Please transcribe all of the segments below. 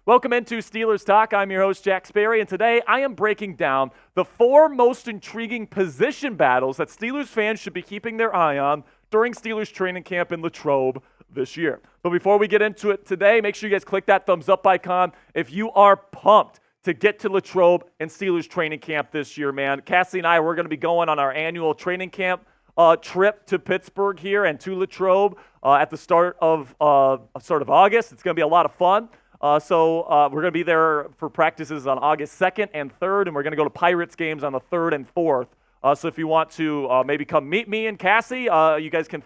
Welcome into Steelers Talk. I'm your host, Jack Sperry, and today I am breaking down the 4 most intriguing position battles that Steelers fans should be keeping their eye on during Steelers training camp in Latrobe this year. But before we get into it today, make sure you guys click that thumbs up icon if you are pumped to get to Latrobe and Steelers training camp this year, man. Cassie and I, we're going to be going on our annual training camp trip to Pittsburgh here and to Latrobe at the start of August. It's going to be a lot of fun. So we're going to be there for practices on August 2nd and 3rd, and we're going to go to Pirates games on the 3rd and 4th. So if you want to maybe come meet me and Cassie, you guys can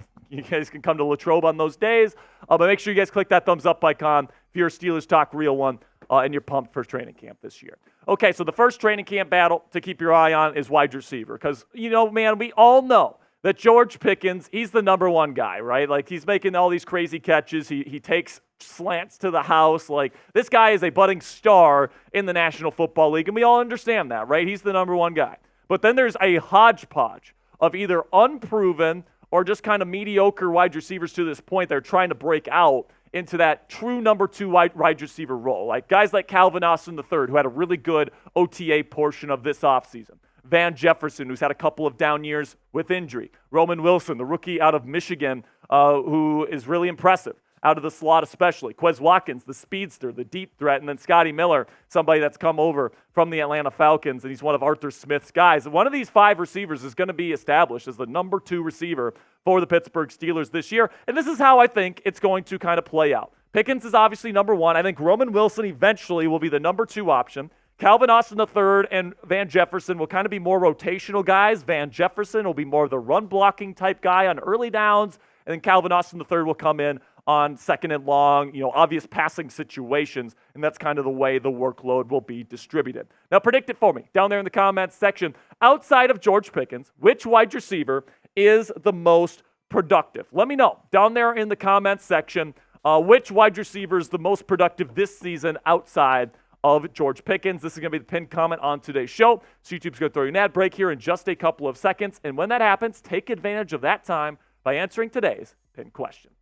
come to Latrobe on those days. But make sure you guys click that thumbs up icon if you're a Steelers Talk real one and you're pumped for training camp this year. Okay, so the first training camp battle to keep your eye on is wide receiver because, man, we all know that George Pickens, he's the number one guy, right? Like, he's making all these crazy catches. He takes slants to the house. Like, this guy is a budding star in the National Football League, and we all understand that, right? He's the number one guy. But then there's a hodgepodge of either unproven or just kind of mediocre wide receivers to this point. They're trying to break out into that true number 2 wide receiver role. Like guys like Calvin Austin III, who had a really good OTA portion of this offseason. Van Jefferson, who's had a couple of down years with injury. Roman Wilson, the rookie out of Michigan, who is really impressive out of the slot especially. Quez Watkins, the speedster, the deep threat. And then Scotty Miller, somebody that's come over from the Atlanta Falcons, and he's one of Arthur Smith's guys. One of these 5 receivers is going to be established as the number 2 receiver for the Pittsburgh Steelers this year. And this is how I think it's going to kind of play out. Pickens is obviously number 1. I think Roman Wilson eventually will be the number 2 option. Calvin Austin III and Van Jefferson will kind of be more rotational guys. Van Jefferson will be more of the run-blocking type guy on early downs, and then Calvin Austin III will come in on second and long, obvious passing situations, and that's kind of the way the workload will be distributed. Now, predict it for me down there in the comments section. Outside of George Pickens, which wide receiver is the most productive? Let me know down there in the comments section which wide receiver is the most productive this season outside of George Pickens. This is going to be the pinned comment on today's show. So YouTube's going to throw you an ad break here in just a couple of seconds. And when that happens, take advantage of that time by answering today's pinned question.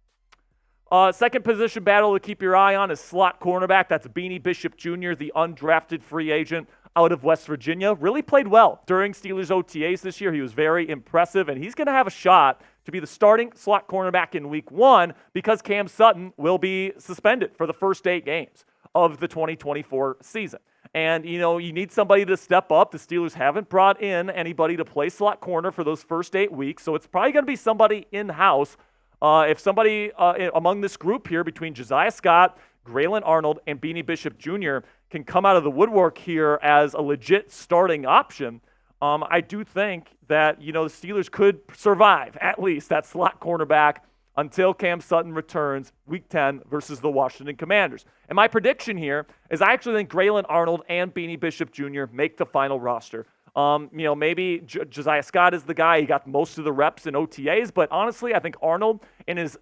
Second position battle to keep your eye on is slot cornerback. That's Beanie Bishop Jr., the undrafted free agent out of West Virginia. Really played well during Steelers OTAs this year. He was very impressive, and he's going to have a shot to be the starting slot cornerback in Week 1 because Cam Sutton will be suspended for the first 8 games of the 2024 season. And, you need somebody to step up. The Steelers haven't brought in anybody to play slot corner for those first 8 weeks, so it's probably going to be somebody in-house. If somebody among this group here between Josiah Scott, Graylin Arnold, and Beanie Bishop Jr. can come out of the woodwork here as a legit starting option, I do think that, the Steelers could survive at least that slot cornerback until Cam Sutton returns Week 10 versus the Washington Commanders. And my prediction here is I actually think Graylin Arnold and Beanie Bishop Jr. make the final roster. Maybe Josiah Scott is the guy. He got most of the reps in OTAs, but honestly, I think Arnold, in his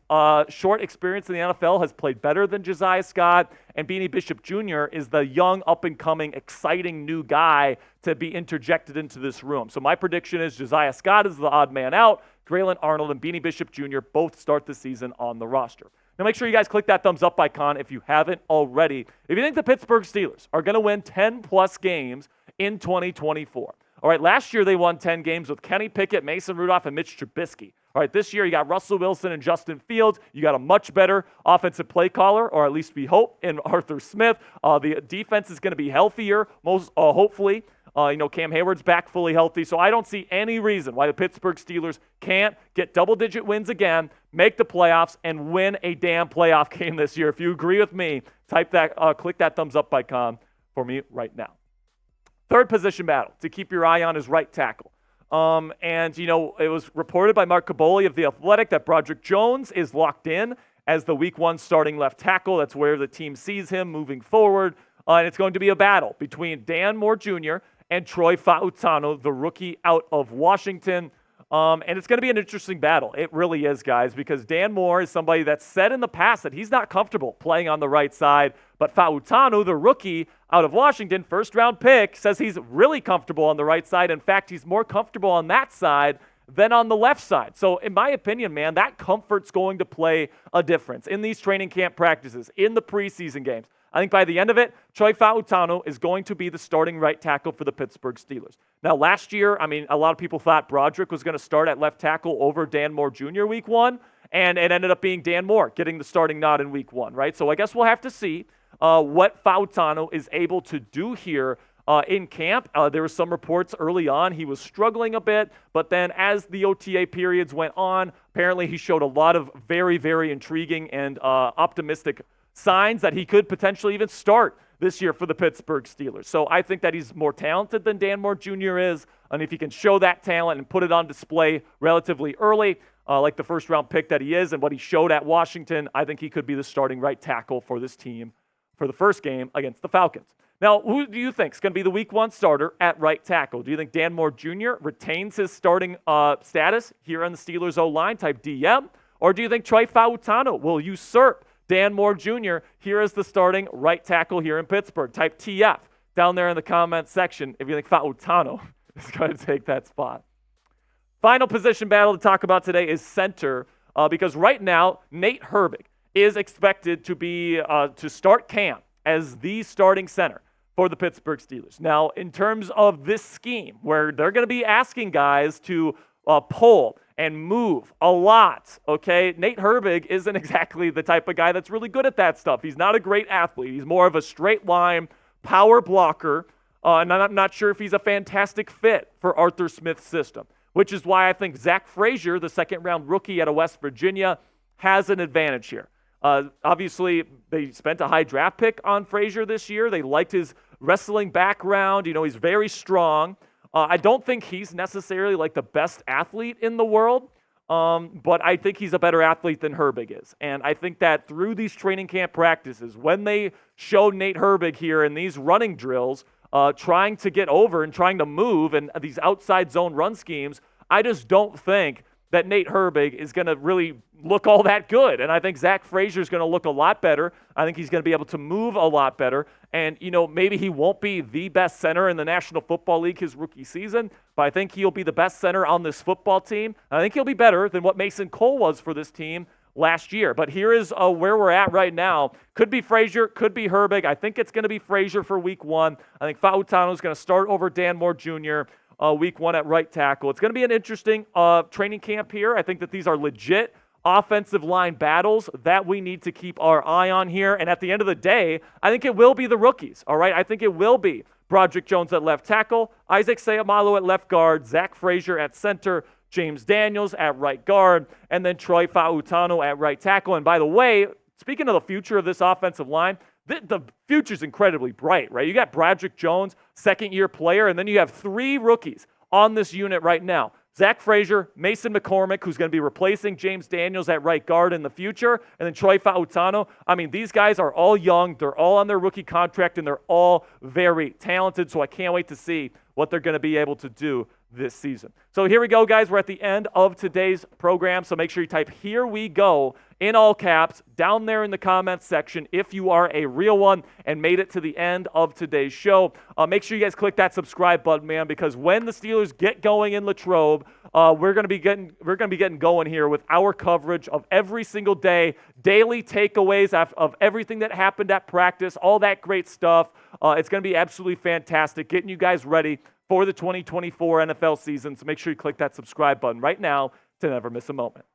short experience in the NFL, has played better than Josiah Scott, and Beanie Bishop Jr. is the young, up-and-coming, exciting new guy to be interjected into this room. So my prediction is Josiah Scott is the odd man out. Graylin Arnold and Beanie Bishop Jr. both start the season on the roster. Now make sure you guys click that thumbs up icon if you haven't already. If you think the Pittsburgh Steelers are going to win 10-plus games in 2024. All right, last year they won 10 games with Kenny Pickett, Mason Rudolph, and Mitch Trubisky. All right, this year you got Russell Wilson and Justin Fields. You got a much better offensive play caller, or at least we hope, in Arthur Smith. The defense is going to be healthier, hopefully. Cam Hayward's back fully healthy, so I don't see any reason why the Pittsburgh Steelers can't get double-digit wins again, make the playoffs, and win a damn playoff game this year. If you agree with me, click that thumbs up icon for me right now. Third position battle to keep your eye on is right tackle. It was reported by Mark Caboli of The Athletic that Broderick Jones is locked in as the Week 1 starting left tackle. That's where the team sees him moving forward. And it's going to be a battle between Dan Moore Jr. and Troy Fautanu, the rookie out of Washington. And it's going to be an interesting battle. It really is, guys, because Dan Moore is somebody that's said in the past that he's not comfortable playing on the right side. But Fautanu, the rookie out of Washington, first-round pick, says he's really comfortable on the right side. In fact, he's more comfortable on that side than on the left side. So in my opinion, man, that comfort's going to play a difference in these training camp practices, in the preseason games. I think by the end of it, Troy Fautanu is going to be the starting right tackle for the Pittsburgh Steelers. Now, last year, a lot of people thought Broderick was going to start at left tackle over Dan Moore Jr. week 1, and it ended up being Dan Moore getting the starting nod in week 1, right? So I guess we'll have to see what Fautanu is able to do here in camp. There were some reports early on he was struggling a bit, but then as the OTA periods went on, apparently he showed a lot of very, very intriguing and optimistic signs that he could potentially even start this year for the Pittsburgh Steelers. So I think that he's more talented than Dan Moore Jr. is, and if he can show that talent and put it on display relatively early, like the first-round pick that he is and what he showed at Washington, I think he could be the starting right tackle for this team for the first game against the Falcons. Now, who do you think is going to be the week 1 starter at right tackle? Do you think Dan Moore Jr. retains his starting status here on the Steelers O-line, type DM? Or do you think Troy Fautanu will usurp Dan Moore Jr. here as the starting right tackle here in Pittsburgh, type TF down there in the comments section if you think Fautanu is going to take that spot. Final position battle to talk about today is center because right now Nate Herbig is expected to be to start camp as the starting center for the Pittsburgh Steelers. Now, in terms of this scheme, where they're going to be asking guys to pull and move a lot, okay? Nate Herbig isn't exactly the type of guy that's really good at that stuff. He's not a great athlete. He's more of a straight line power blocker, and I'm not sure if he's a fantastic fit for Arthur Smith's system, which is why I think Zach Frazier, the second-round rookie out of West Virginia, has an advantage here. Obviously, they spent a high draft pick on Frazier this year. They liked his wrestling background. He's very strong. I don't think he's necessarily like the best athlete in the world, but I think he's a better athlete than Herbig is. And I think that through these training camp practices, when they show Nate Herbig here in these running drills, trying to get over and trying to move and these outside zone run schemes, I just don't think that Nate Herbig is going to really look all that good. And I think Zach Frazier is going to look a lot better. I think he's going to be able to move a lot better. And, maybe he won't be the best center in the National Football League his rookie season, but I think he'll be the best center on this football team. I think he'll be better than what Mason Cole was for this team last year. But here is where we're at right now. Could be Frazier, could be Herbig. I think it's going to be Frazier for week 1. I think Fautanu is going to start over Dan Moore Jr., week 1 at right tackle. It's going to be an interesting training camp here. I think that these are legit offensive line battles that we need to keep our eye on here. And at the end of the day, I think it will be the rookies, all right? I think it will be Broderick Jones at left tackle, Isaac Seumalo at left guard, Zach Frazier at center, James Daniels at right guard, and then Troy Fautanu at right tackle. And by the way, speaking of the future of this offensive line, the future's incredibly bright, right? You got Broderick Jones, second-year player, and then you have 3 rookies on this unit right now. Zach Frazier, Mason McCormick, who's going to be replacing James Daniels at right guard in the future, and then Troy Fautanu. These guys are all young. They're all on their rookie contract, and they're all very talented, so I can't wait to see what they're going to be able to do this season. So here we go, guys. We're at the end of today's program, so make sure you type "Here we go" in all caps down there in the comments section if you are a real one and made it to the end of today's show. Make sure you guys click that subscribe button, man, because when the Steelers get going in Latrobe, we're going to be getting going here with our coverage of every single day, daily takeaways of everything that happened at practice, all that great stuff. It's going to be absolutely fantastic, getting you guys ready for the 2024 NFL season. So make sure you click that subscribe button right now to never miss a moment.